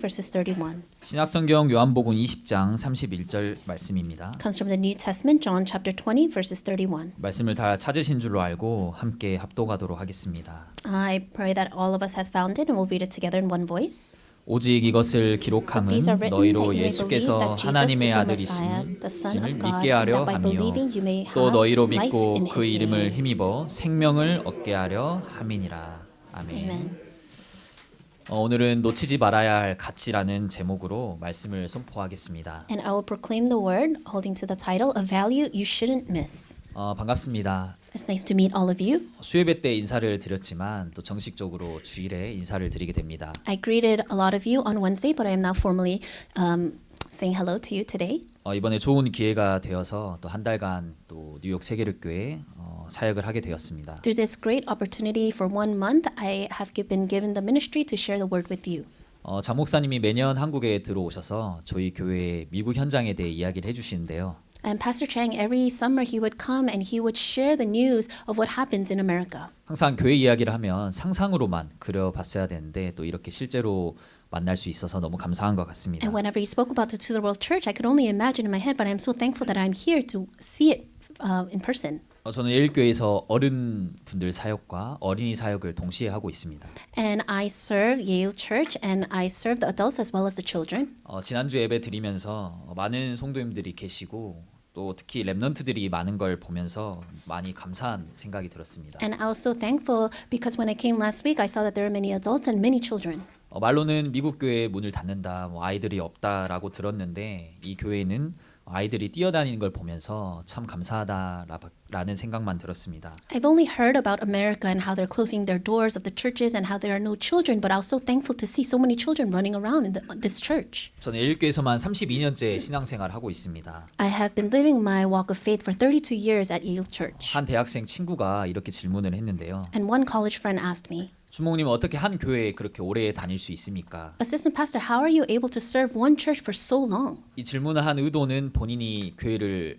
verses 31. 신약성경 요한복음 20장 31절 말씀입니다. Comes from the New Testament, John chapter 20, verses 31. 말씀을 다 찾으신 줄로 알고 함께 합독하도록 하겠습니다. I pray that all of us have found it and we'll read it together in one voice. 오직 이것을 기록함은 These are written 너희로 that you may believe 예수께서 that Jesus 하나님의 is the Messiah, 아들이심을 the Son of God, 믿게 and 하려 that by 함이요 believing you may 또 have 너희로 life 믿고 in 그 His 이름을 name. 힘입어 생명을 얻게 하려 함이니라. 아멘. Amen. 오늘은 놓치지 말아야 할 가치라는 제목으로 말씀을 선포하겠습니다. And I will proclaim the word holding to the title, A Value You Shouldn't Miss. 반갑습니다. It's nice to meet all of you. 수요예배 때 인사를 드렸지만 또 정식적으로 주일에 인사를 드리게 됩니다. I greeted a lot of you on Wednesday, but I am now formally saying hello to you today. 이번에 좋은 기회가 되어서 또 한 달간 또 뉴욕 세계력교회 사역을 하게 되었습니다. Through this great opportunity for 1 month, I have been given the ministry to share the word with you. 장 목사님이 매년 한국에 들어오셔서 저희 교회의 미국 현장에 대해 이야기를 해주시는데요. And Pastor Chang, every summer he would come and he would share the news of what happens in America. 항상 교회 이야기를 하면 상상으로만 그려봤어야 되는데 또 이렇게 실제로 만날 수 있어서 너무 감사한 것 같습니다. And whenever he spoke about it to the World Church, I could only imagine in my head, but I'm so thankful that I'm here to see it in person. 저는 예일교회에서 어른분들 사역과 어린이 사역을 동시에 하고 있습니다. And I serve Yale Church and I serve the adults as well as the children. 지난주 예배 드리면서 많은 성도님들이 계시고 또 특히 렘넌트들이 많은 걸 보면서 많이 감사한 생각이 들었습니다. And I was so thankful because when I came last week, I saw that there were many adults and many children. 말로는 미국 교회 문을 닫는다, 아이들이 없다라고 들었는데 이 교회는 아이들이 뛰어다니는 걸 보면서 참 감사하다라는 생각만 들었습니다. I've only heard about America and how they're closing their doors of the churches and how there are no children, but I was so thankful to see so many children running around in this church. 저는 예일교회에서만 32년째 신앙생활을 하고 있습니다. I have been living my walk of faith for 32 years at Yale Church. 한 대학생 친구가 이렇게 질문을 했는데요. And one college friend asked me, 주목님 어떻게 한 교회에 그렇게 오래 다닐 수 있습니까? Assistant Pastor, how are you able to serve one church for so long? 이 질문을 한 의도는 본인이 교회를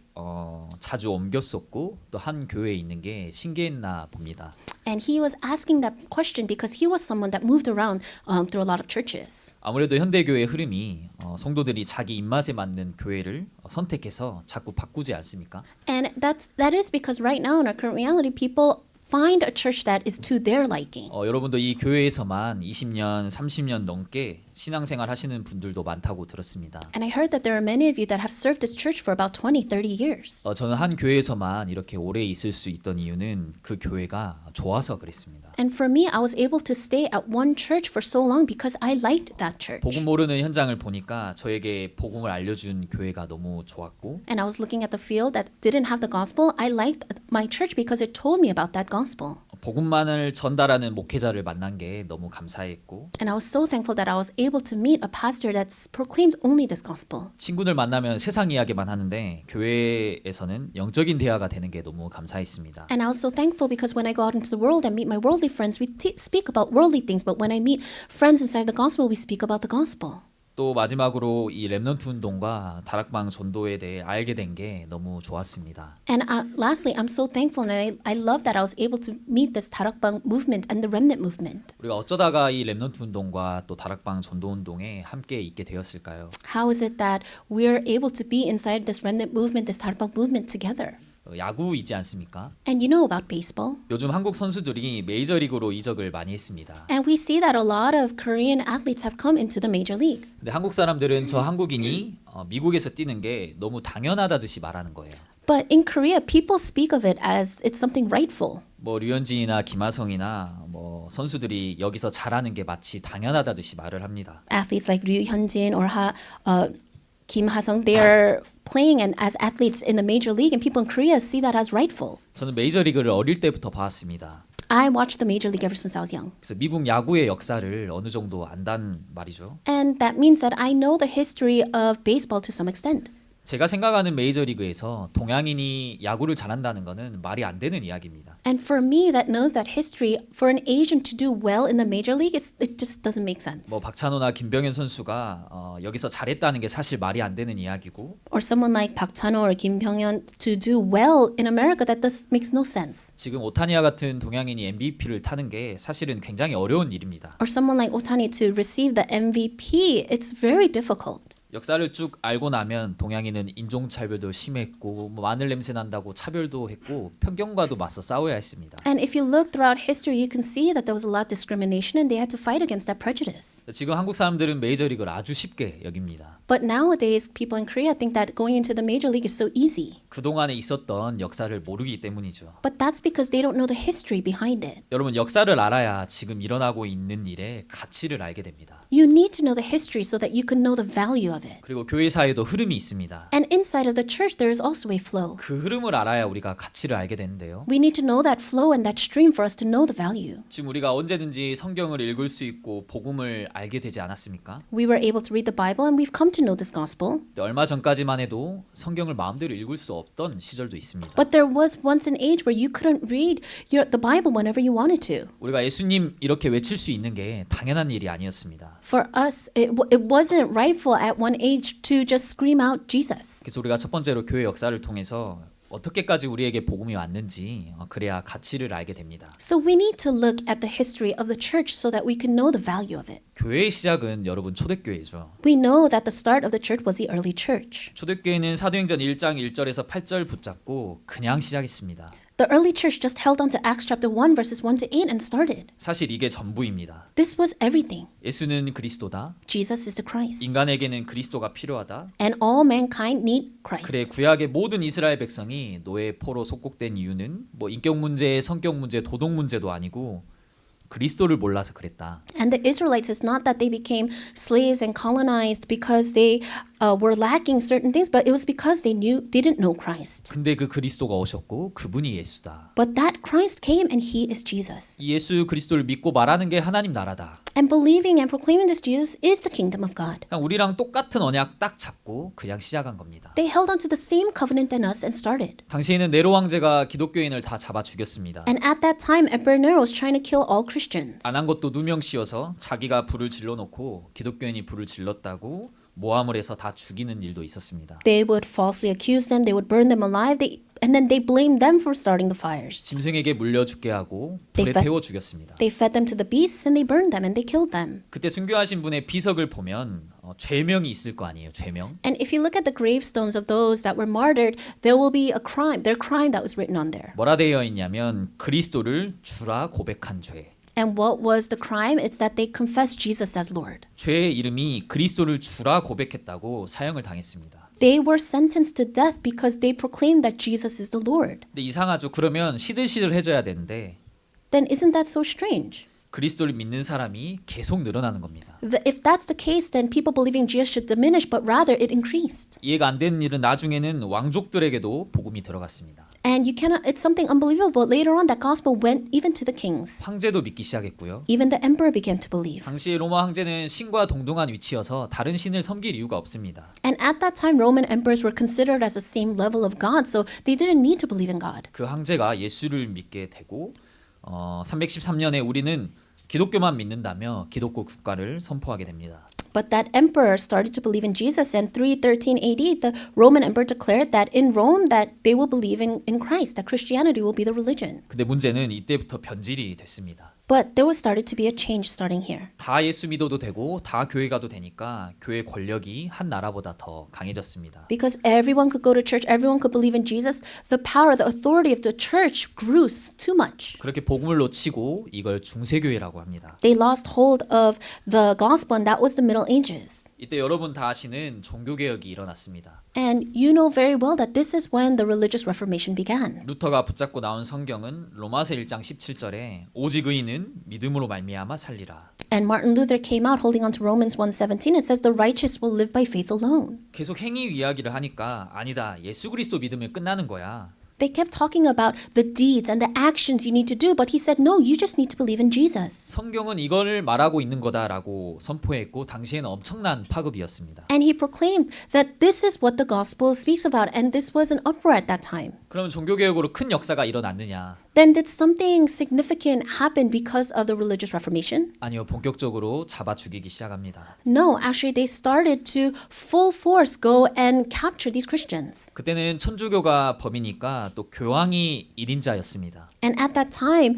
자주 옮겼었고 또 한 교회에 있는 게 신기했나 봅니다. And he was asking that question because he was someone that moved around through a lot of churches. 아무래도 현대교회의 흐름이 성도들이 자기 입맛에 맞는 교회를 선택해서 자꾸 바꾸지 않습니까? And that is because right now in our current reality, people find a church that is to their liking. 여러분도 이 교회에서만 20년, 30년 넘게 신앙생활 하시는 분들도 많다고 들었습니다. And I heard that there are many of you that have served this church for about 20, 30 years. 저는 한 교회에서만 이렇게 오래 있을 수 있던 이유는 그 교회가 좋아서 그랬습니다. And for me, I was able to stay at one church for so long because I liked that church. 복음 모르는 현장을 보니까 저에게 복음을 알려준 교회가 너무 좋았고 And I was looking at the field that didn't have the gospel. I liked my church because it told me about that gospel. 복음만을 전달하는 목회자를 만난 게 너무 감사했고 And I was so thankful that I was able to meet a pastor that proclaims only this gospel. 친구들 만나면 세상 이야기만 하는데 교회에서는 영적인 대화가 되는 게 너무 감사했습니다. And I was so thankful because when I go out into the world and meet my worldly friends, we speak about worldly things. But when I meet friends inside the gospel, we speak about the gospel. 또 마지막으로 이 렘넌트 운동과 다락방 전도에 대해 알게 된 게 너무 좋았습니다. And lastly, I'm so thankful and I love that I was able to meet this Tarakbang movement and the remnant movement. 우리가 어쩌다가 이 렘넌트 운동과 또 다락방 전도 운동에 함께 있게 되었을까요? How is it that we're able to be inside this remnant movement, this Tarakbang movement together? 야구이지 않습니까? And you know about baseball. 요즘 한국 선수들이 메이저리그로 이적을 많이 했습니다. And we see that a lot of Korean athletes have come into the major league. 근데 한국 사람들은 저 한국인이 미국에서 뛰는 게 너무 당연하다듯이 말하는 거예요. But in Korea, people speak of it as it's something rightful. 류현진이나 김하성이나 선수들이 여기서 잘하는 게 마치 당연하다듯이 말을 합니다. Athletes like Ryu Hyunjin or Kim Ha-sung, they're playing and as athletes in the major league, and people in Korea see that as rightful. 저는 메이저리그를 어릴 때부터 봤습니다. I watched the major league ever since I was young. 그래서 미국 야구의 역사를 어느 정도 안단 말이죠. And that means that I know the history of baseball to some extent. 제가 생각하는 메이저리그에서 동양인이 야구를 잘한다는 것은 말이 안 되는 이야기입니다. And for me, that knows that history, for an Asian to do well in the major league, it just doesn't make sense. 뭐 박찬호나 김병현 선수가 여기서 잘했다는 게 사실 말이 안 되는 이야기고 Or someone like Park Chan-ho or Kim Byung-hyun to do well in America, that makes no sense. 지금 오타니와 같은 동양인이 MVP를 타는 게 사실은 굉장히 어려운 일입니다. Or someone like Ohtani to receive the MVP, it's very difficult. 역사를 쭉 알고 나면 동양인은 인종차별도 심했고 뭐 마늘 냄새 난다고 차별도 했고 편견과도 맞서 싸워야 했습니다. And if you look throughout history, you can see that there was a lot of discrimination and they had to fight against that prejudice. 지금 한국 사람들은 메이저리그를 아주 쉽게 여깁니다. But nowadays, people in Korea think that going into the major league is so easy. 그동안에 있었던 역사를 모르기 때문이죠. But that's because they don't know the history behind it. 여러분 역사를 알아야 지금 일어나고 있는 일의 가치를 알게 됩니다. You need to know the history so that you can know the value of it. 그리고 교회 사이에도 흐름이 있습니다. And inside of the church, there is also a flow. 그 흐름을 알아야 우리가 가치를 알게 되는데요. We need to know that flow and that stream for us to know the value. 지금 우리가 언제든지 성경을 읽을 수 있고 복음을 알게 되지 않았습니까? We were able to read the Bible and we've come to know this gospel. 근데 얼마 전까지만 해도 성경을 마음대로 읽을 수 없던 시절도 있습니다. But there was once an age where you couldn't read the Bible whenever you wanted to. 우리가 예수님 이렇게 외칠 수 있는 게 당연한 일이 아니었습니다. For us, it wasn't rightful at one age to just scream out Jesus. 그래서 우리가 첫 번째로 교회 역사를 통해서 어떻게까지 우리에게 복음이 왔는지 그래야 가치를 알게 됩니다. So we need to look at the history of the church so that we can know the value of it. 교회의 시작은 여러분 초대교회죠. We know that the start of the church was the early church. 초대교회는 사도행전 1장 1절에서 8절 붙잡고 그냥 시작했습니다. The early church just held on to Acts chapter 1 verses 1 to 8 and started. 사실 이게 전부입니다. This was everything. 예수는 그리스도다. Jesus is the Christ. 인간에게는 그리스도가 필요하다. And all mankind need Christ. 그래 구약의 모든 이스라엘 백성이 노예 포로 속국된 이유는 뭐 인격 문제, 성격 문제, 도덕 문제도 아니고 그리스도를 몰라서 그랬다. And the Israelites, it's not that they became slaves and colonized because they were lacking certain things, but it was because they didn't know Christ. 근데 그 그리스도가 오셨고 그분이 예수다. But that Christ came and he is Jesus. 이 예수 그리스도를 믿고 말하는 게 하나님 나라다. And believing and proclaiming this Jesus is the kingdom of God. 그냥 우리랑 똑같은 언약 딱 잡고 그냥 시작한 겁니다. They held on to the same covenant in us and started. 당시에는 네로 황제가 기독교인을 다 잡아 죽였습니다. And at that time, Emperor Nero was trying to kill all Christians. 안 한 것도 누명씌워서 자기가 불을 질러놓고 기독교인이 불을 질렀다고 모함을 해서 다 죽이는 일도 있었습니다. They would falsely accuse them, they would burn them alive, and then they blamed them for starting the fires. 짐승에게 물려 죽게 하고 불에 They 태워 죽였습니다. They fed them to the beasts, and they burned them, and they killed them. 그때 순교하신 분의 비석을 보면 죄명이 있을 거 아니에요. 죄명. And if you look at the gravestones of those that were martyred, there will be a crime, their crime that was written on there. 뭐라 되어 있냐면 그리스도를 주라 고백한 죄. And what was the crime? It's that they confessed Jesus as Lord. 죄의 이름이 그리스도를 주라 고백했다고 사형을 당했습니다. They were sentenced to death because they proclaimed that Jesus is the Lord. 근데 이상하죠. 그러면 시들시들해져야 되는데 Then isn't that so strange? 그리스도를 믿는 사람이 계속 늘어나는 겁니다. If that's the case, then people believing Jesus should diminish, but rather it increased. 이해가 안 되는 일은 나중에는 왕족들에게도 복음이 들어갔습니다. And you cannot, it's something unbelievable. Later on, that gospel went even to the kings. 황제도 믿기 시작했고요. Even the emperor began to believe. 당시 로마 황제는 신과 동등한 위치여서 다른 신을 섬길 이유가 없습니다. And at that time, Roman emperors were considered as the same level of God, so they didn't need to believe in God. 그 황제가 예수를 믿게 되고 313년에 우리는 기독교만 믿는다며 기독교 국가를 선포하게 됩니다. But that emperor started to believe in Jesus, and 313 AD, the Roman emperor declared that in Rome that they will believe in Christ, that Christianity will be the religion. 근데 문제는 이때부터 변질이 됐습니다. But there was started to be a change starting here. 다 예수 믿어도 되고 다 교회 가도 되니까 교회 권력이 한 나라보다 더 강해졌습니다. Because everyone could go to church, everyone could believe in Jesus, the power, the authority of the church grew too much. 그렇게 복음을 놓치고 이걸 중세교회라고 합니다. They lost hold of the gospel, and that was the Middle Ages. 이때 여러분 다 아시는 종교개혁이 일어났습니다. And you know very well that this is when the religious reformation began. 루터가 붙잡고 나온 성경은 로마서 1장 17절에 오직 의인은 믿음으로 말미암아 살리라. And Martin Luther came out holding on to Romans 1:17. It says the righteous will live by faith alone. 계속 행위 이야기를 하니까 아니다. 예수 그리스도 믿으면 끝나는 거야. They kept talking about the deeds and the actions you need to do, but he said, no, you just need to believe in Jesus. 성경은 이걸 말하고 있는 거다라고 선포했고 당시에는 엄청난 파급이었습니다. And he proclaimed that this is what the gospel speaks about, and this was an uproar at that time. 그러면 종교개혁으로 큰 역사가 일어났느냐? Then did something significant happen because of the religious reformation? 아니요, 본격적으로 잡아 죽이기 시작합니다. No, actually they started to full force go and capture these Christians. 그때는 천주교가 범이니까 또 교황이 1인자였습니다. And at that time,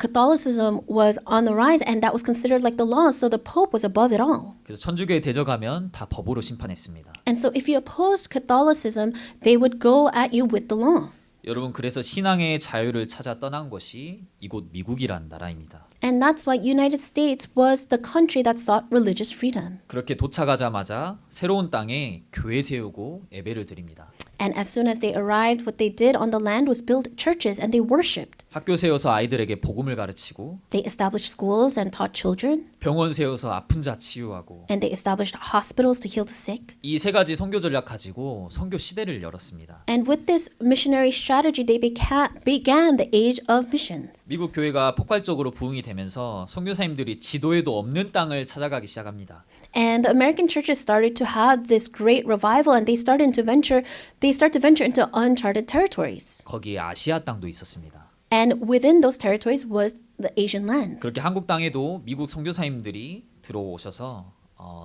Catholicism was on the rise, and that was considered like the law, so the Pope was above it all. 그래서 천주교에 대적하면 다 법으로 심판했습니다. And so if you opposed Catholicism, they would go at you with the law. 여러분, 그래서 신앙의 자유를 찾아 떠난 것이 이곳 미국이란 나라입니다. And that's why United States was the country that sought religious freedom. 그렇게 도착하자마자 새로운 땅에 교회 세우고 예배를 드립니다. And as soon as they arrived, what they did on the land was build churches and they worshipped. 학교 세워서 아이들에게 복음을 가르치고 They established schools and taught children. 병원 세워서 아픈 자 치유하고 And they established hospitals to heal the sick. 이 세 가지 선교 전략 가지고 선교 시대를 열었습니다. And with this missionary strategy, they began the age of missions. 미국 교회가 폭발적으로 부흥이 되면서 선교사님들이 지도에도 없는 땅을 찾아가기 시작합니다. And the American churches started to have this great revival, and they start to venture into uncharted territories. 거기에 아시아 땅도 있었습니다. And within those territories was the Asian land. 그렇게 한국 땅에도 미국 선교사님들이 들어오셔서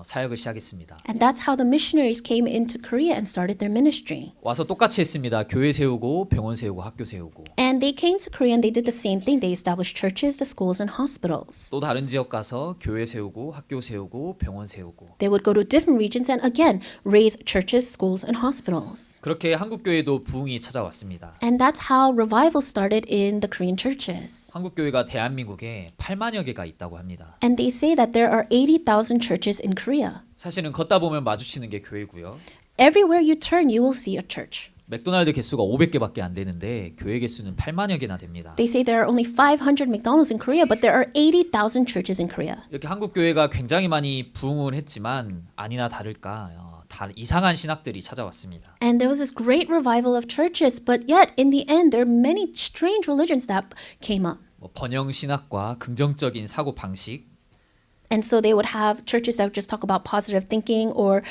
사역을 시작했습니다. And that's how the missionaries came into Korea and started their ministry. 와서 똑같이 했습니다. 교회 세우고 병원 세우고 학교 세우고. And they came to Korea and they did the same thing. They established churches, the schools, and hospitals. 또 다른 지역 가서 교회 세우고 학교 세우고 병원 세우고. They would go to different regions and again raise churches, schools, and hospitals. 그렇게 한국 교회도 부흥이 찾아왔습니다. And that's how revival started in the Korean churches. 한국 교회가 대한민국에 8만여 개가 있다고 합니다. And they say that there are 80,000 churches in Korea. 사실은 걷다 보면 마주치는 게 교회고요. Everywhere you turn, you will see a church. 맥도날드 개수가 500개밖에 안 되는데 교회 개수는 8만여 개나 됩니다. They say there are only 500 McDonald's in Korea, but there are 80,000 churches in Korea. 이렇게 한국 교회가 굉장히 많이 부흥을 했지만 아니나 다를까 다 이상한 신학들이 찾아왔습니다. And there was this great revival of churches, but yet in the end, there are many strange religions that came up. 뭐 번영 신학과 긍정적인 사고 방식, And so they would have churches that would just talk about positive thinking or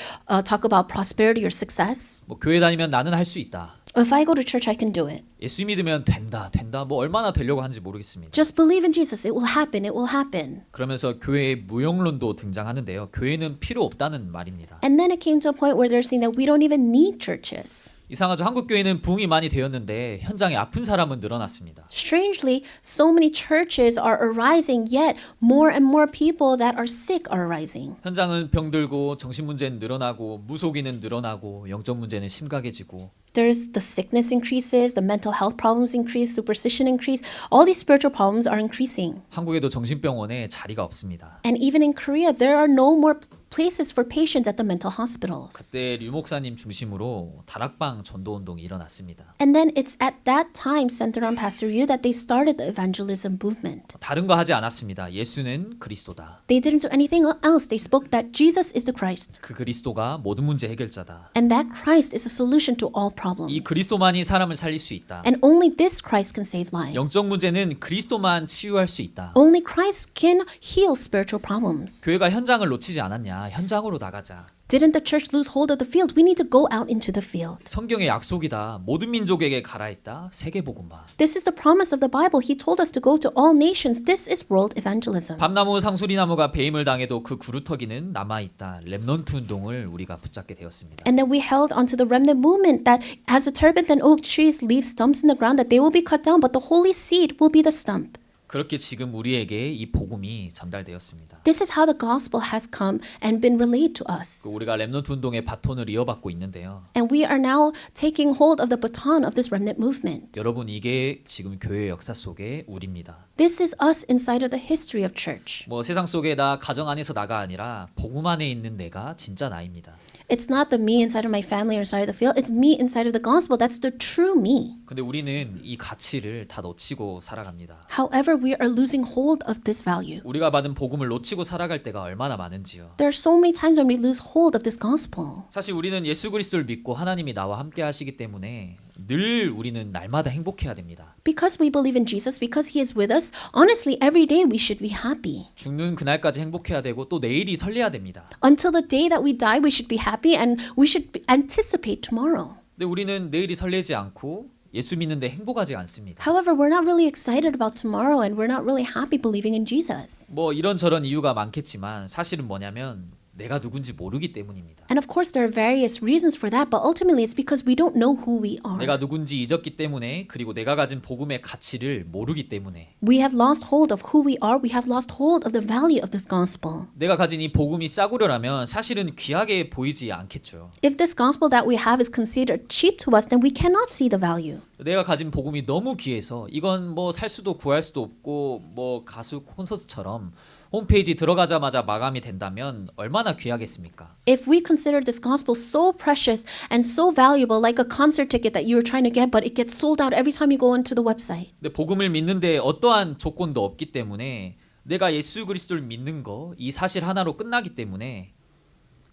talk about prosperity or success. 뭐 교회 다니면 나는 할 수 있다. If I go to church, I can do it. 예수 믿으면 된다. 뭐 얼마나 되려고 하는지 모르겠습니다. Just believe in Jesus. It will happen. It will happen. 그러면서 교회의 무용론도 등장하는데요. 교회는 필요 없다는 말입니다. And then it came to a point where they're saying that we don't even need churches. 이상하죠. 한국 교회는 부흥이 많이 되었는데 현장에 아픈 사람은 늘어났습니다. Strangely, so many churches are arising, yet more and more people that are sick are arising. 현장은 병들고 정신 문제는 늘어나고 무속인은 늘어나고 영적 문제는 심각해지고 There's the sickness increases, the mental health problems increase, superstition increase. All these spiritual problems are increasing. 한국에도 정신병원에 자리가 없습니다. And even in Korea, there are no more places for patients at the mental hospitals. 그때 류 목사님 중심으로 다락방 전도 운동이 일어났습니다. And then it's at that time, centered on Pastor Yu, that they started the evangelism movement. 다른 거 하지 않았습니다. 예수는 그리스도다. They didn't do anything else. They spoke that Jesus is the Christ. 그 그리스도가 모든 문제 해결자다. And that Christ is a solution to all problems. 이 그리스도만이 사람을 살릴 수 있다. And only this Christ can save lives. 영적 문제는 그리스도만 치유할 수 있다. Only Christ can heal spiritual problems. 교회가 현장을 놓치지 않았냐? 현장으로 나가자. Didn't the church lose hold of the field? We need to go out into the field. 성경의 약속이다. 모든 민족에게 가라 했다. 세계복음화. This is the promise of the Bible. He told us to go to all nations. This is world evangelism. 밤나무 상수리나무가 배임을 당해도 그 구루터기는 남아있다. 렘넌트 운동을 우리가 붙잡게 되었습니다. And then we held onto the remnant movement that as the terebinth and oak trees leave stumps in the ground, that they will be cut down, but the holy seed will be the stump. 그렇게 지금 우리에게 이 복음이 전달되었습니다. This is how the gospel has come and been relayed to us. 우리가 렘넌트 운동의 바톤을 이어받고 있는데요. And we are now taking hold of the baton of this remnant movement. 여러분, 이게 지금 교회 역사 속의 우리입니다. This is us inside of the history of church. 뭐 세상 속에 나 가정 안에서 나가 아니라 복음 안에 있는 내가 진짜 나입니다. It's not the me inside of my family or inside of the field. It's me inside of the gospel. That's the true me. 근데 우리는 이 가치를 다 놓치고 살아갑니다. However, we are losing hold of this value. 우리가 받은 복음을 놓치고 살아갈 때가 얼마나 많은지요. There are so many times when we lose hold of this gospel. 사실 우리는 예수 그리스도를 믿고 하나님이 나와 함께 하시기 때문에 늘 우리는 날마다 행복해야 됩니다. Because we believe in Jesus, because He is with us, honestly, every day we should be happy. 죽는 그날까지 행복해야 되고 또 내일이 설레야 됩니다. Until the day that we die, we should be happy and we should anticipate tomorrow. 근데 우리는 내일이 설레지 않고 예수 믿는데 행복하지 않습니다. However, we're not really excited about tomorrow and we're not really happy believing in Jesus. 뭐 이런저런 이유가 많겠지만 사실은 뭐냐면 내가 누군지 모르기 때문입니다. And of course, there are various reasons for that, but ultimately it's because we don't know who we are. 내가 누군지 잊었기 때문에 그리고 내가 가진 복음의 가치를 모르기 때문에 We have lost hold of who we are. We have lost hold of the value of this gospel. 내가 가진 이 복음이 싸구려라면 사실은 귀하게 보이지 않겠죠. If this gospel that we have is considered cheap to us, then we cannot see the value. 내가 가진 복음이 너무 귀해서 이건 뭐 살 수도 구할 수도 없고 뭐 가수 콘서트처럼 홈페이지 들어가자마자 마감이 된다면 얼마나 귀하겠습니까? If we consider this gospel so precious and so valuable, like a concert ticket that you were trying to get, but it gets sold out every time you go into the website. 근데 복음을 믿는데 어떠한 조건도 없기 때문에 내가 예수 그리스도를 믿는 거 이 사실 하나로 끝나기 때문에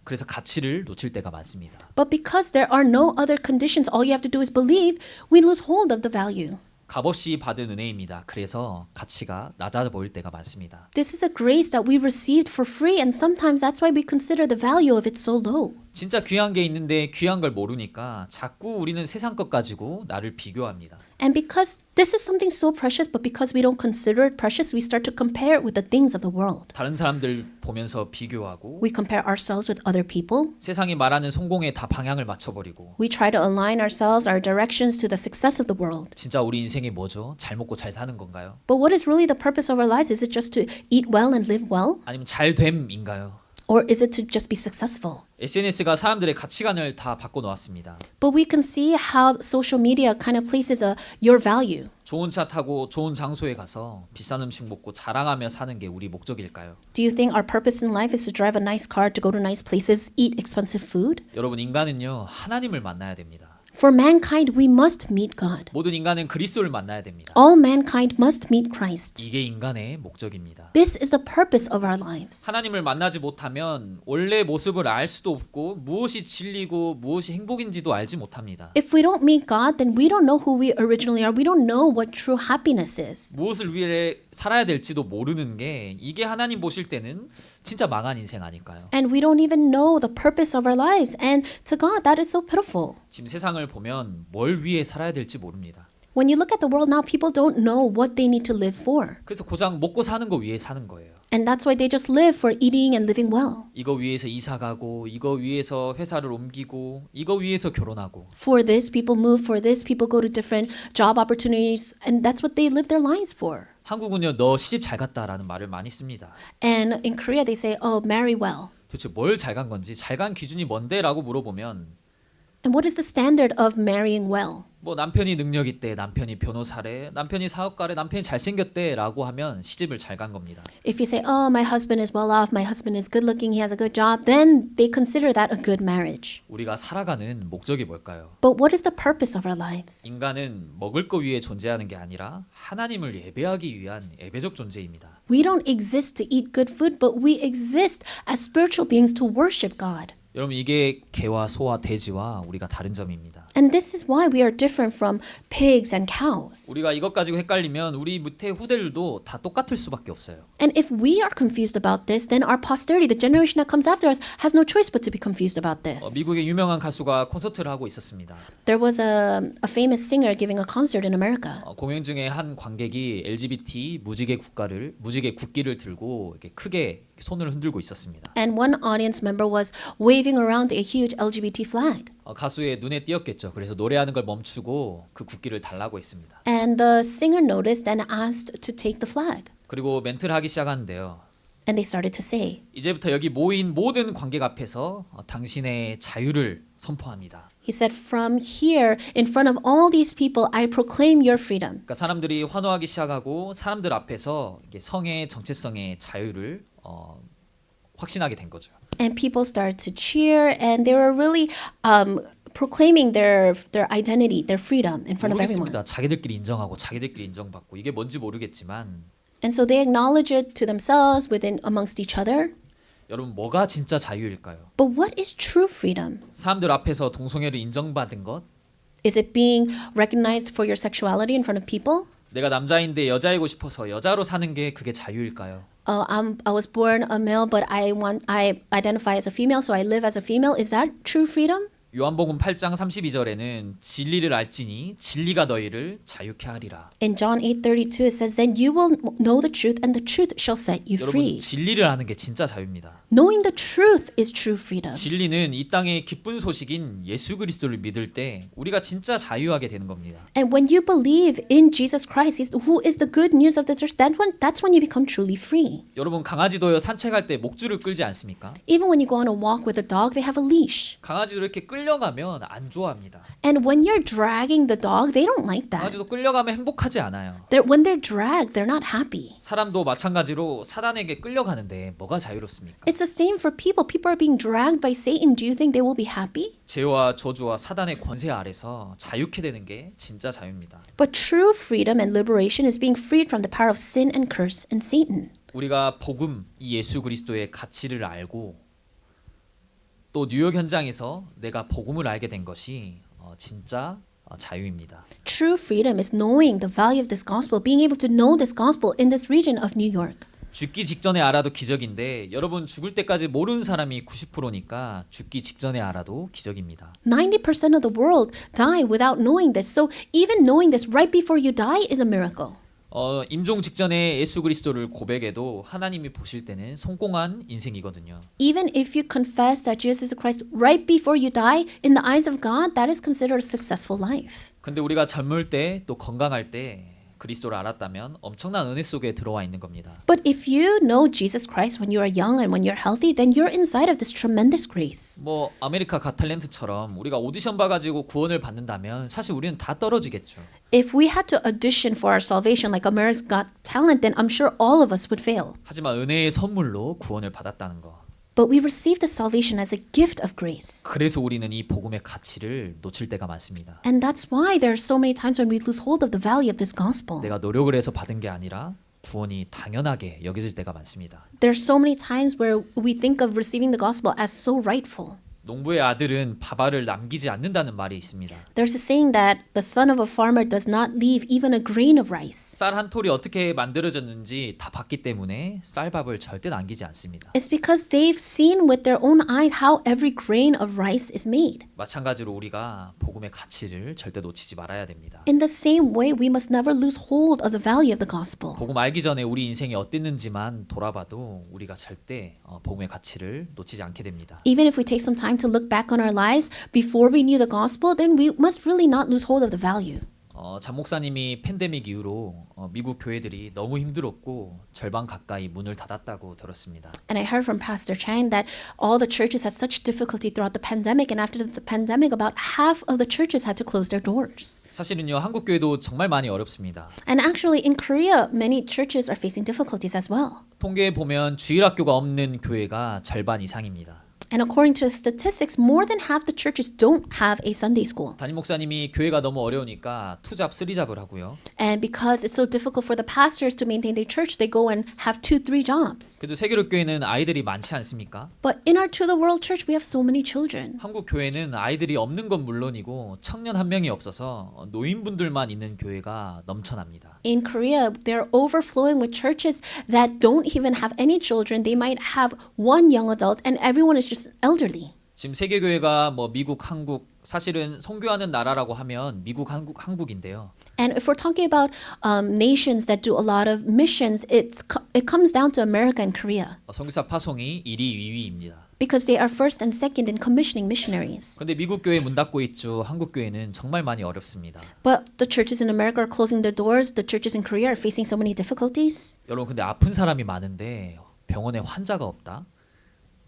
그래서 가치를 놓칠 때가 많습니다. But because there are no other conditions, all you have to do is believe, we lose hold of the value. 값없이 받은 은혜입니다. 그래서 가치가 낮아 보일 때가 많습니다. This is a grace that we received for free, and sometimes that's why we consider the value of it so low. 진짜 귀한 게 있는데 귀한 걸 모르니까 자꾸 우리는 세상 것 가지고 나를 비교합니다. And because this is something so precious, but because we don't consider it precious, we start to compare it with the things of the world. 다른 사람들 보면서 비교하고 We compare ourselves with other people. 세상이 말하는 성공에 다 방향을 맞춰버리고 We try to align ourselves, our directions to the success of the world. 진짜 우리 인생이 뭐죠? 잘 먹고 잘 사는 건가요? But what is really the purpose of our lives? Is it just to eat well and live well? 아니면 잘됨인가요? Or is it to just be successful? SNS가 사람들의 가치관을 다 바꿔놓았습니다. But we can see how social media kind of places your value. 좋은 차 타고 좋은 장소에 가서 비싼 음식 먹고 자랑하며 사는 게 우리 목적일까요? Do you think our purpose in life is to drive a nice car, to go to nice places, eat expensive food? 여러분 인간은요 하나님을 만나야 됩니다. For mankind, we must meet God. 모든 인간은 그리스도를 만나야 됩니다. All mankind must meet Christ. 이게 인간의 목적입니다. This is the purpose of our lives. 하나님을 만나지 못하면 원래 모습을 알 수도 없고 무엇이 진리고 무엇이 행복인지도 알지 못합니다. If we don't meet God, then we don't know who we originally are. We don't know what true happiness is. 무엇을 위해 살아야 될지도 모르는 게 이게 하나님 보실 때는 진짜 망한 인생 아닐까요? And we don't even know the purpose of our lives. And to God, that is so pitiful. 지금 세상을 보면 뭘 위해 살아야 될지 모릅니다. When you look at the world now, people don't know what they need to live for. 그래서 고작 먹고 사는 거 위해 사는 거예요. And that's why they just live for eating and living well. 이거 위해서 이사 가고 이거 위해서 회사를 옮기고 이거 위해서 결혼하고 For this, people move. For this, people go to different job opportunities. And that's what they live their lives for. 한국은요 너 시집 잘 갔다라는 말을 많이 씁니다. And in Korea, they say, oh, marry well. 도대체 뭘 잘 간 건지 잘 간 기준이 뭔데? 라고 물어보면 And what is the standard of marrying well? 뭐 남편이 능력 있대, 남편이 변호사래, 남편이 사업가래, 남편이 잘생겼대 라고 하면 시집을 잘 간 겁니다. If you say, oh, my husband is well off, my husband is good looking, he has a good job, then they consider that a good marriage. 우리가 살아가는 목적이 뭘까요? But what is the purpose of our lives? 인간은 먹을 거 위해 존재하는 게 아니라 하나님을 예배하기 위한 예배적 존재입니다. We don't exist to eat good food, but we exist as spiritual beings to worship God. 여러분 이게 개와 소와 돼지와 우리가 다른 점입니다. And this is why we are different from pigs and cows. 우리가 이것 가지고 헷갈리면 우리 밑에 후대들도 다 똑같을 수밖에 없어요. And if we are confused about this, then our posterity, the generation that comes after us, has no choice but to be confused about this. 미국의 유명한 가수가 콘서트를 하고 있었습니다. There was a famous singer giving a concert in America. 공연 중에 한 관객이 LGBT 무지개 국기를 들고 이렇게 크게 손을 흔들고 있었습니다. And one audience member was waving around a huge LGBT flag. 가수의 눈에 띄었겠죠. 그래서 노래하는 걸 멈추고 그 국기를 달라고 했습니다. And the singer noticed and asked to take the flag. 그리고 멘트를 하기 시작하는데요. And they started to say, 이제부터 여기 모인 모든 관객 앞에서 당신의 자유를 선포합니다. he said, from here, in front of all these people, I proclaim your freedom. 그러니까 사람들이 환호하기 시작하고 사람들 앞에서 이게 성의 정체성의 자유를 확신하게 된 거죠. And people started to cheer, and they were really proclaiming their identity, their freedom in front of everyone. 모르겠습니다. 자기들끼리 인정하고 자기들끼리 인정받고 이게 뭔지 모르겠지만 And so they acknowledge it to themselves within amongst each other. 여러분 뭐가 진짜 자유일까요? But what is true freedom? 사람들 앞에서 동성애를 인정받은 것? Is it being recognized for your sexuality in front of people? 내가 남자인데 여자이고 싶어서 여자로 사는 게 그게 자유일까요? I was born a male, but I identify as a female, so I live as a female. Is that true freedom? 요한복음 8장 32절에는 진리를 알지니 진리가 너희를 자유케 하리라. In John 8:32 it says, "Then you will know the truth, and the truth shall set you 여러분 free." 진리를 아는 게 진짜 자유입니다. Knowing the truth is true freedom. 진리는 이 땅의 기쁜 소식인 예수 그리스도를 믿을 때 우리가 진짜 자유하게 되는 겁니다. And when you believe in Jesus Christ, who is the good news of the church, that's when you become truly free. 여러분 강아지도요 산책할 때 목줄을 끌지 않습니까? Even when you go on a walk with a dog, they have a leash. 강아지도 이렇게 끌려가면 안 좋아합니다. And when you're dragging the dog, they don't like that. 강아지도 끌려가면 행복하지 않아요. When they're dragged, they're not happy. 사람도 마찬가지로 사단에게 끌려가는데 뭐가 자유롭습니까? It's the same for people. People are being dragged by Satan. Do you think they will be happy? 죄와 저주와 사단의 권세 아래서 자유케 되는 게 진짜 자유입니다. But true freedom and liberation is being freed from the power of sin and curse and Satan. 우리가 복음, 이 예수 그리스도의 가치를 알고 또 뉴욕 현장에서 내가 복음을 알게 된 것이 진짜 자유입니다. True freedom is knowing the value of this gospel, being able to know this gospel in this region of New York. 죽기 직전에 알아도 기적인데 여러분 죽을 때까지 모르는 사람이 90%니까 죽기 직전에 알아도 기적입니다. 90% of the world die without knowing this. So even knowing this right before you die is a miracle. 임종 직전에 예수 그리스도를 고백해도 하나님이 보실 때는 성공한 인생이거든요. Even if you confess that Jesus is Christ right before you die, in the eyes of God, that is considered a successful life. 근데 우리가 젊을 때 또 건강할 때 그리스도를 알았다면 엄청난 은혜 속에 들어와 있는 겁니다. But if you know Jesus Christ when you are young and when you're healthy, then you're inside of this tremendous grace. 뭐 아메리카 갓 탤런트처럼 우리가 오디션 봐가지고 구원을 받는다면 사실 우리는 다 떨어지겠죠. If we had to audition for our salvation like America's Got Talent, then I'm sure all of us would fail. 하지만 은혜의 선물로 구원을 받았다는 거. But we received the salvation as a gift of grace. 그래서 우리는 이 복음의 가치를 놓칠 때가 많습니다. And that's why there are so many times when we lose hold of the value of this gospel. 내가 노력을 해서 받은 게 아니라 구원이 당연하게 여겨질 때가 많습니다. There are so many times where we think of receiving the gospel as so rightful. 농부의 아들은 밥알을 남기지 않는다는 말이 있습니다. There's a saying that the son of a farmer does not leave even a grain of rice. 쌀 한 톨이 어떻게 만들어졌는지 다 봤기 때문에 쌀밥을 절대 남기지 않습니다. It's because they've seen with their own eyes how every grain of rice is made. 마찬가지로 우리가 복음의 가치를 절대 놓치지 말아야 됩니다. In the same way, we must never lose hold of the value of the gospel. 복음 알기 전에 우리 인생이 어땠는지만 돌아봐도 우리가 절대 복음의 가치를 놓치지 않게 됩니다. Even if we take some time to look back on our lives before we knew the gospel, then we must really not lose hold of the value. 장 목사님이 팬데믹 이후로 미국 교회들이 너무 힘들었고 절반 가까이 문을 닫았다고 들었습니다. And I heard from Pastor Chang that all the churches had such difficulty throughout the pandemic, and after the pandemic, about half of the churches had to close their doors. 사실은요 한국 교회도 정말 많이 어렵습니다. And actually, in Korea, many churches are facing difficulties as well. 통계에 보면 주일학교가 없는 교회가 절반 이상입니다. And according to the statistics, more than half the churches don't have a Sunday school. 담임 목사님이 교회가 너무 어려우니까 투잡 쓰리잡을 하고요. And because it's so difficult for the pastors to maintain their church, they go and have 2-3 jobs. 그래도 세계로 교회는 아이들이 많지 않습니까? But in our To the World Church, we have so many children. 한국 교회는 아이들이 없는 건 물론이고 청년 한 명이 없어서 노인분들만 있는 교회가 넘쳐납니다. In Korea, they're overflowing with churches that don't even have any children. They might have one young adult and everyone is just elderly. 지금 세계 교회가 뭐 미국, 한국 사실은 선교하는 나라라고 하면 미국, 한국인데요. And if we're talking about nations that do a lot of missions, it comes down to America and Korea. 선교사 파송이 1위, 2위입니다. Because they are first and second in commissioning missionaries. 근데 미국 교회 문 닫고 있죠. 한국 교회는 정말 많이 어렵습니다. But the churches in America are closing their doors. The churches in Korea are facing so many difficulties. 여러분 근데 아픈 사람이 많은데 병원에 환자가 없다?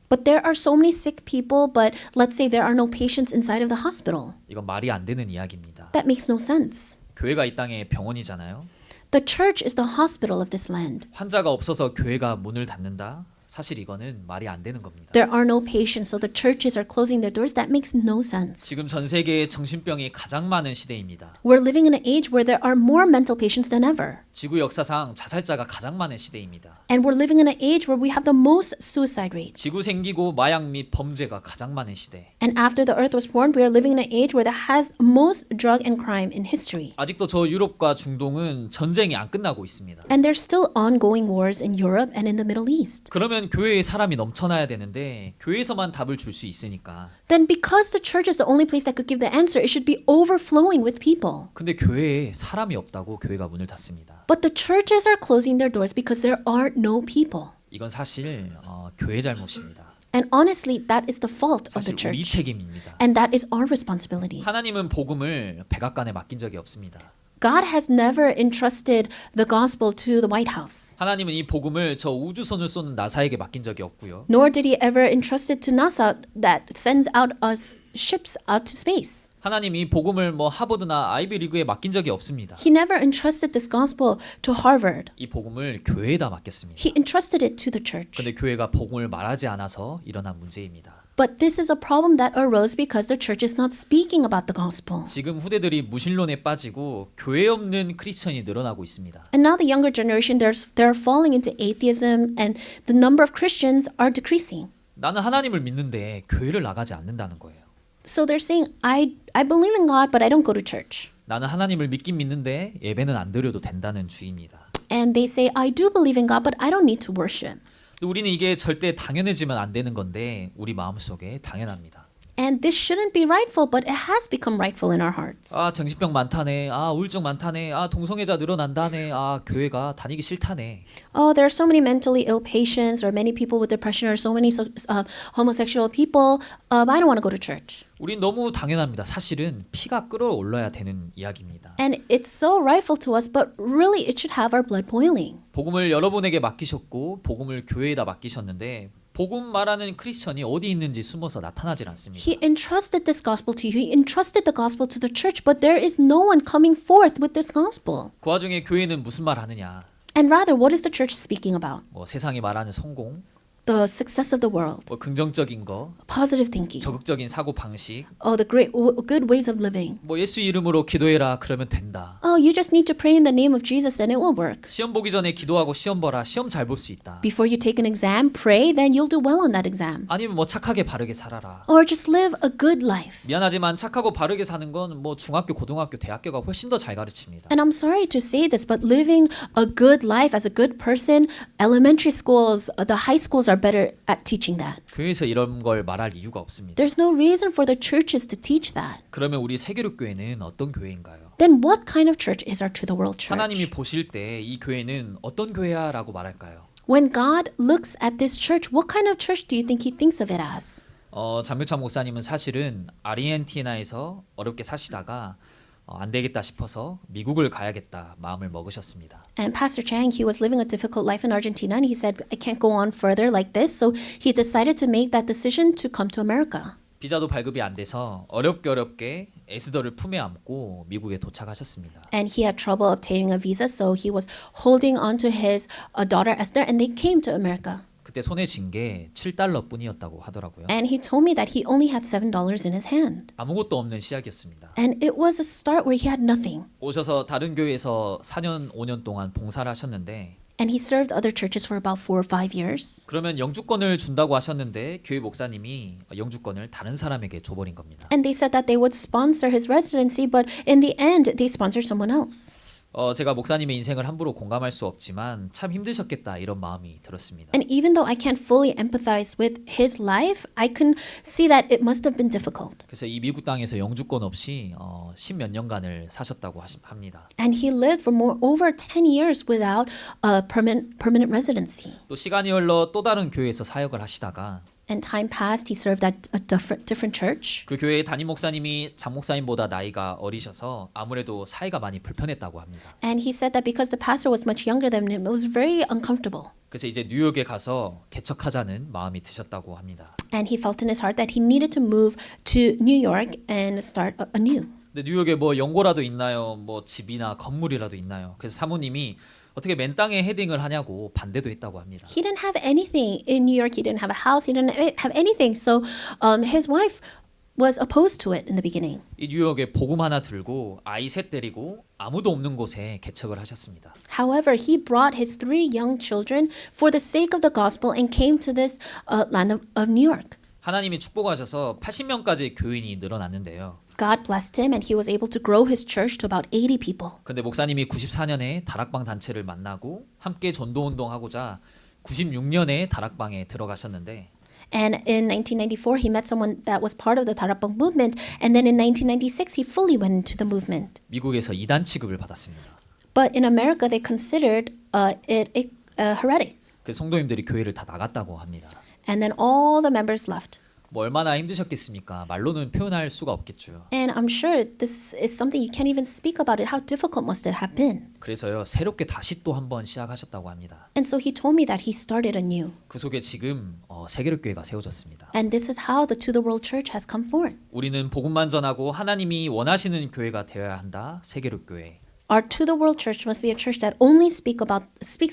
But there are so many sick people, but let's say there are no patients inside of the hospital. 이건 말이 안 되는 이야기입니다. That makes no sense. 교회가 이 땅의 병원이잖아요. The church is the hospital of this land. 환자가 없어서 교회가 문을 닫는다? 사실 이거는 말이 안 되는 겁니다. There are no patients, so the churches are closing their doors. That makes no sense. 지금 전 세계에 정신병이 가장 많은 시대입니다. We're living in an age where there are more mental patients than ever. 지구 역사상 자살자가 가장 많은 시대입니다. And we're living in an age where we have the most suicide rate. 지구 생기고 마약 및 범죄가 가장 많은 시대. And after the earth was formed, we are living in an age where that has most drug and crime in history. 아직도 저 유럽과 중동은 전쟁이 안 끝나고 있습니다. And there's still ongoing wars in Europe and in the Middle East. 그러면 교회에 사람이 넘쳐나야 되는데 교회에서만 답을 줄 수 있으니까. Then because the church is the only place that could give the answer, it should be overflowing with people. 근데 교회에 사람이 없다고 교회가 문을 닫습니다. But the churches are closing their doors because there are no people. 이건 사실 교회 잘못입니다. And honestly, that is the fault of the 사실 우리 church. 책임입니다. And that is our responsibility. 하나님은 복음을 백악관에 맡긴 적이 없습니다. God has never entrusted the gospel to the White House. 하나님은 이 복음을 저 우주선을 쏘는 나사에게 맡긴 적이 없고요. Nor did he ever entrust it to NASA that sends out us ships out to space. 하나님이 이 복음을 하버드나 아이비리그에 맡긴 적이 없습니다. He never entrusted this gospel to Harvard. 이 복음을 교회에다 맡겼습니다. He entrusted it to the church. 근데 교회가 복음을 말하지 않아서 일어난 문제입니다. But this is a problem that arose because the church is not speaking about the gospel. 지금 후대들이 무신론에 빠지고 교회 없는 크리스천이 늘어나고 있습니다. And now the younger generation, they're falling into atheism and the number of Christians are decreasing. 나는 하나님을 믿는데 교회를 나가지 않는다는 거예요. So they're saying, I believe in God, but I don't go to church. 나는 하나님을 믿긴 믿는데 예배는 안 드려도 된다는 주의입니다. And they say, I do believe in God, but I don't need to worship. 우리는 이게 절대 당연해지면 안 되는 건데 우리 마음속에 당연합니다. And this shouldn't be rightful, but it has become rightful in our hearts. 아 정신병 많다네. 아 우울증 많다네. 아 동성애자 늘어난다네. 아 교회가 다니기 싫다네. Oh, there are so many mentally ill patients or many people with depression or so many homosexual people. I don't want to go to church. 우린 너무 당연합니다. 사실은 피가 끓어올라야 되는 이야기입니다. And it's so rightful to us, but really it should have our blood boiling. 복음을 여러분에게 맡기셨고 복음을 교회에다 맡기셨는데 복음 말하는 크리스천이 어디 있는지 숨어서 나타나질 않습니다. He entrusted this gospel to you. He entrusted the gospel to the church, but there is no one coming forth with this gospel. 그 와중에 교회는 무슨 말 하느냐? And rather, what is the church speaking about? 세상이 말하는 성공, The success of the world, 긍정적인 거, positive thinking, 적극적인 사고 방식. the good ways of living. 예수 이름으로 기도해라 그러면 된다. Oh, you just need to pray in the name of Jesus and it will work. 시험 보기 전에 기도하고 시험 봐라. 시험 잘 볼 수 있다. Before you take an exam, pray, then you'll do well on that exam. 아니면 착하게 바르게 살아라. Or just live a good life. 미안하지만 착하고 바르게 사는 건 중학교, 고등학교, 대학교가 훨씬 더 잘 가르칩니다. And I'm sorry to say this, but living a good life as a good person, elementary schools, the high schools are better at teaching that. 교회에서 이런 걸 말할 이유가 없습니다. There's no reason for the churches to teach that. 그러면 우리 세계로 교회는 어떤 교회인가요? Then what kind of church is our to the world church? 하나님이 보실 때 이 교회는 어떤 교회야라고 말할까요? When God looks at this church, what kind of church do you think he thinks of it as? 장묘찬 목사님은 사실은 아르헨티나에서 어렵게 사시다가 안 되겠다 싶어서 미국을 가야겠다 마음을 먹으셨습니다. And Pastor Chang, he was living a difficult life in Argentina and he said, I can't go on further like this. So he decided to make that decision to come to America. 비자도 발급이 안 돼서 어렵게 에스더를 품에 안고 미국에 도착하셨습니다. And he had trouble obtaining a visa, so he was holding on to his daughter Esther and they came to America. 그때 손에 쥔 게 $7 뿐이었다고 하더라고요. And he told me that he only had $7 in his hand. 아무것도 없는 시작이었습니다. And it was a start where he had nothing. 오셔서 다른 교회에서 4년, 5년 동안 봉사를 하셨는데 And he served other churches for about 4 or 5 years. 그러면 영주권을 준다고 하셨는데 교회 목사님이 영주권을 다른 사람에게 줘버린 겁니다. And they said that they would sponsor his residency, but in the end, they sponsored someone else. 제가 목사님의 인생을 함부로 공감할 수 없지만 참 힘드셨겠다 이런 마음이 들었습니다. And even though I can't fully empathize with his life, I can see that it must have been difficult. 그래서 이 미국 땅에서 영주권 없이 10몇 년간을 사셨다고 합니다. And he lived for over 10 years without a permanent residency. 또 시간이 흘러 또 다른 교회에서 사역을 하시다가 And time passed, he served at a different church. 그 교회의 담임 목사님이 장 목사님보다 나이가 어리셔서 아무래도 사이가 많이 불편했다고 합니다. And he said that because the pastor was much younger than him, it was very uncomfortable. 그래서 이제 뉴욕에 가서 개척하자는 마음이 드셨다고 합니다. And he felt in his heart that he needed to move to New York and start anew. 근데 뉴욕에 연고라도 있나요? 집이나 건물이라도 있나요? 그래서 사모님이 어떻게 맨 땅에 헤딩을 하냐고 반대도 했다고 합니다. He didn't have anything in New York. He didn't have a house. He didn't have anything. So his wife was opposed to it in the beginning. 이 뉴욕에 복음 하나 들고 아이 셋 데리고 아무도 없는 곳에 개척을 하셨습니다. However, he brought his 3 young children for the sake of the gospel and came to this land of New York. 하나님이 축복하셔서 80명까지 교인이 늘어났는데요. God blessed him and he was able to grow his church to about 80 people. 근데 목사님이 94년에 다락방 단체를 만나고 함께 전도 운동하고자 96년에 다락방에 들어가셨는데 And in 1994, he met someone that was part of the Tarapang movement. And then in 1996, he fully went into the movement. 미국에서 이단 취급을 받았습니다. But in America, they considered it heretic. 그 성도님들이 교회를 다 나갔다고 합니다. And then all the members left. 뭐 얼마나 힘드셨겠습니까? 말로는 표현할 수가 없겠죠. And I'm sure this is something you can't even speak about it. How difficult must it have been? 그래서요 새롭게 다시 또 한 번 시작하셨다고 합니다. And so he told me that he started anew. 그 속에 지금 세계교회가 세워졌습니다. And this is how the To the World Church has come forth. 우리는 복음만 전하고 하나님이 원하시는 교회가 되어야 한다. 세계교회. Our To the World Church must be a church that only speaks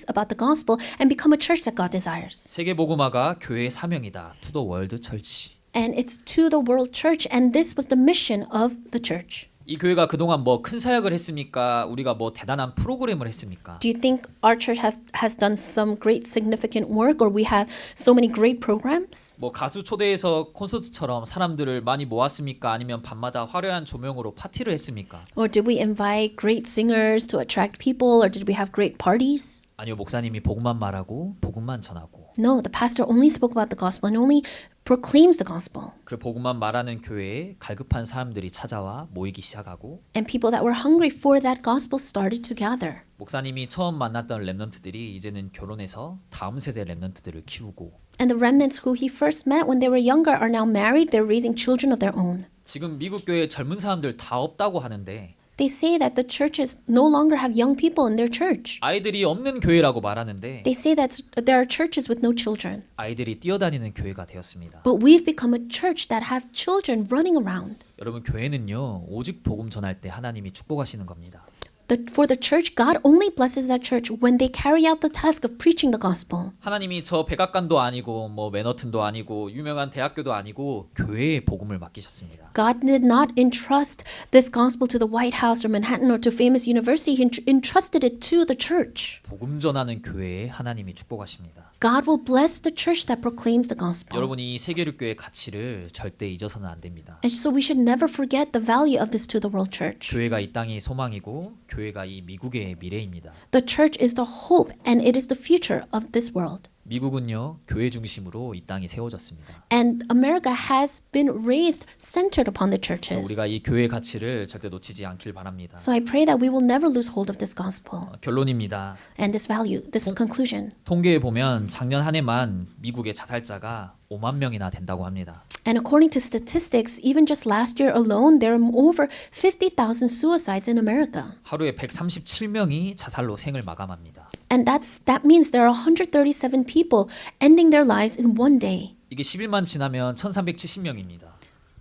about the gospel and become a church that God desires. 세계복음화가 교회의 사명이다. To the World Church. And it's To the World Church, and this was the mission of the church. 이 교회가 그동안 뭐 큰 사역을 했습니까? 우리가 뭐 대단한 프로그램을 했습니까? Do you think our church has done some great significant work, or we have so many great programs? 뭐 가수 초대해서 콘서트처럼 사람들을 많이 모았습니까? 아니면 밤마다 화려한 조명으로 파티를 했습니까? Or did we invite great singers to attract people, or did we have great parties? 아니요, 목사님이 복음만 말하고 복음만 전하고 No, the pastor only spoke about the gospel and only proclaims the gospel. 그 복음만 말하는 교회에 갈급한 사람들이 찾아와 모이기 시작하고 And people that were hungry for that gospel started to gather. 목사님이 처음 만났던 렘넌트들이 이제는 결혼해서 다음 세대 렘넌트들을 키우고 And the remnants who he first met when they were younger are now married. They're raising children of their own. 지금 미국 교회 젊은 사람들 다 없다고 하는데 They say that the churches no longer have young people in their church. 아이들이 없는 교회라고 말하는데 They say that there are churches with no children. 아이들이 뛰어다니는 교회가 되었습니다. But we've become a church that have children running around. 여러분 교회는요 오직 복음 전할 때 하나님이 축복하시는 겁니다. For the church, God only blesses that church when they carry out the task of preaching the gospel. 하나님이 저 백악관도 아니고 뭐 맨하튼도 아니고 유명한 대학교도 아니고 교회에 복음을 맡기셨습니다. God did not entrust this gospel to the White House or Manhattan or to famous university. He entrusted it to the church. 복음 전하는 교회에 하나님이 축복하십니다. God will bless the church that proclaims the gospel. 여러분이 세계교회의 가치를 절대 잊어서는 안 됩니다. And so we should never forget the value of this To the World Church. 교회가 이 땅의 소망이고 교회가 이 미국의 미래입니다. The church is the hope and it is the future of this world. 미국은요 교회 중심으로 이 땅이 세워졌습니다. And America has been raised centered upon the 그래서 churches. 우리가 이 교회의 가치를 절대 놓치지 않길 바랍니다. So I pray that we will never lose hold of this gospel 결론입니다. and this value, this conclusion. 통계에 보면 작년 한 해만 미국의 자살자가 5만 명이나 된다고 합니다. And according to statistics, even just last year alone, there are over 50,000 suicides in America. 하루에 137명이 자살로 생을 마감합니다. And that means there are 137 people ending their lives in one day. 이게 10일만 지나면 1370명입니다.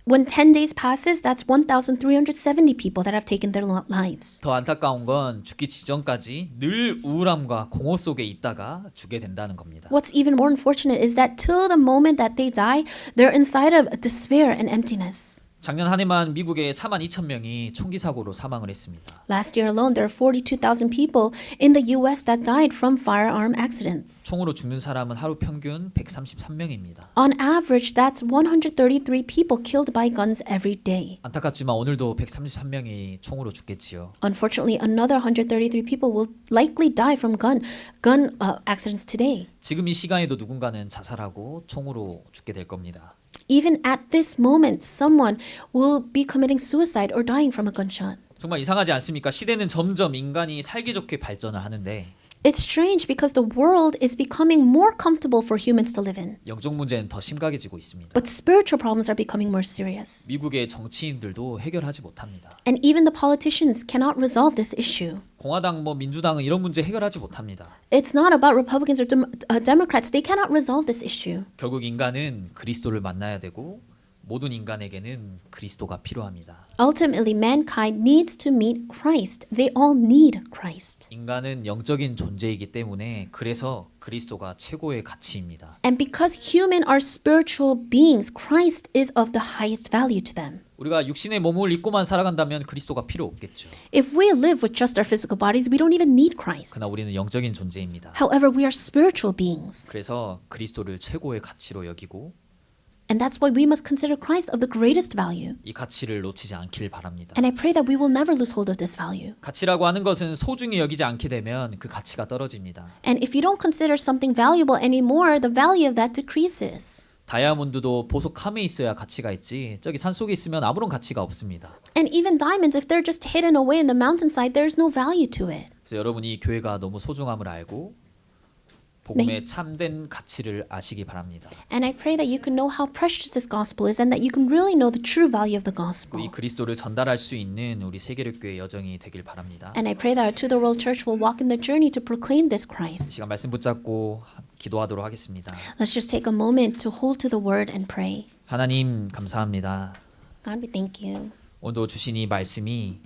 When 10 days passes, that's 1,370 people that have taken their lives. 더 안타까운 건 죽기 직전까지 늘 우울함과 공허 속에 있다가 죽게 된다는 겁니다. What's even more unfortunate is that till the moment that they die, they're inside of despair and emptiness. 작년 한 해만 미국에 4만 2천 명이 총기 사고로 사망을 했습니다. Last year alone, there are 42,000 people in the U.S. that died from firearm accidents. 총으로 죽는 사람은 하루 평균 133명입니다. On average, that's 133 people killed by guns every day. 안타깝지만 오늘도 133명이 총으로 죽겠지요. Unfortunately, another 133 people will likely die from gun accidents today. 지금 이 시간에도 누군가는 자살하고 총으로 죽게 될 겁니다. Even at this moment, someone will be committing suicide or dying from a gunshot. 정말 이상하지 않습니까? 시대는 점점 인간이 살기 좋게 발전을 하는데 It's strange because the world is becoming more comfortable for humans to live in. 영적 문제는 더 심각해지고 있습니다. But spiritual problems are becoming more serious. 미국의 정치인들도 해결하지 못합니다. And even the politicians cannot resolve this issue. 공화당 민주당은 이런 문제 해결하지 못합니다. It's not about Republicans or Democrats. They cannot resolve this issue. 결국 인간은 그리스도를 만나야 되고 모든 인간에게는 그리스도가 필요합니다. Ultimately, mankind needs to meet Christ. They all need Christ. 인간은 영적인 존재이기 때문에 그래서 그리스도가 최고의 가치입니다. And because human are spiritual beings, Christ is of the highest value to them. 우리가 육신의 몸을 입고만 살아간다면 그리스도가 필요 없겠죠. If we live with just our physical bodies, we don't even need Christ. 그러나 우리는 영적인 존재입니다. However, we are spiritual beings. 그래서 그리스도를 최고의 가치로 여기고 And that's why we must consider Christ of the greatest value. 이 가치를 놓치지 않길 바랍니다. And I pray that we will never lose hold of this value. 가치라고 하는 것은 소중히 여기지 않게 되면 그 가치가 떨어집니다. And if you don't consider something valuable anymore, the value of that decreases. 다이아몬드도 보석 캄에 있어야 가치가 있지 저기 산속에 있으면 아무런 가치가 없습니다. And even diamonds, if they're just hidden away in the mountainside, there's no value to it. 그래서 여러분이 교회가 너무 소중함을 알고 복음의 참된 가치를 아시기 바랍니다. And I pray that you can know how precious this gospel is and that you can really know the true value of the gospel. 이 그리스도를 전달할 수 있는 우리 세계력교회 여정이 되길 바랍니다. And I pray that our To the World Church will walk in the journey to proclaim this Christ. 시간 말씀 붙잡고 기도하도록 하겠습니다. Let's just take a moment to hold to the word and pray. 하나님 감사합니다. God, we thank you. 오늘도 주신 이 말씀이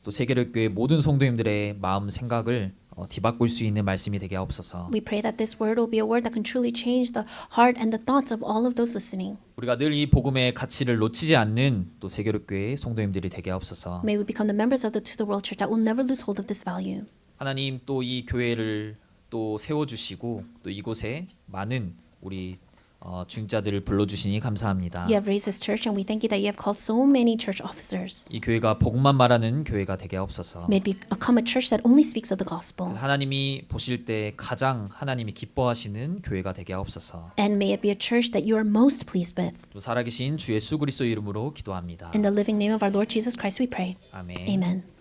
또 세계력교회 모든 성도님들의 마음 생각을 뒤바꿀 수 있는 말씀이 되게 하옵소서. We pray that this word will be a word that can truly change the heart and the thoughts of all of those listening. 우리가 늘 이 복음의 가치를 놓치지 않는 또 세계력교회 성도님들이 되게 하옵소서. May we become the members of the To the World Church that will never lose hold of this value. 하나님 또 이 교회를 또 세워주시고 또 이곳에 많은 우리 중자들을 불러주시니 감사합니다. You have raised this church and we thank you that you have called so many church officers. 이 교회가 복음만 말하는 교회가 되게 하옵소서. May it become a church that only speaks of the gospel. 하나님이 보실 때 가장 하나님이 기뻐하시는 교회가 되게 하옵소서. And may it be a church that you are most pleased with. 또 살아계신 주 예수 그리스도 이름으로 기도합니다. In the living name of our Lord Jesus Christ we pray. 아멘. Amen.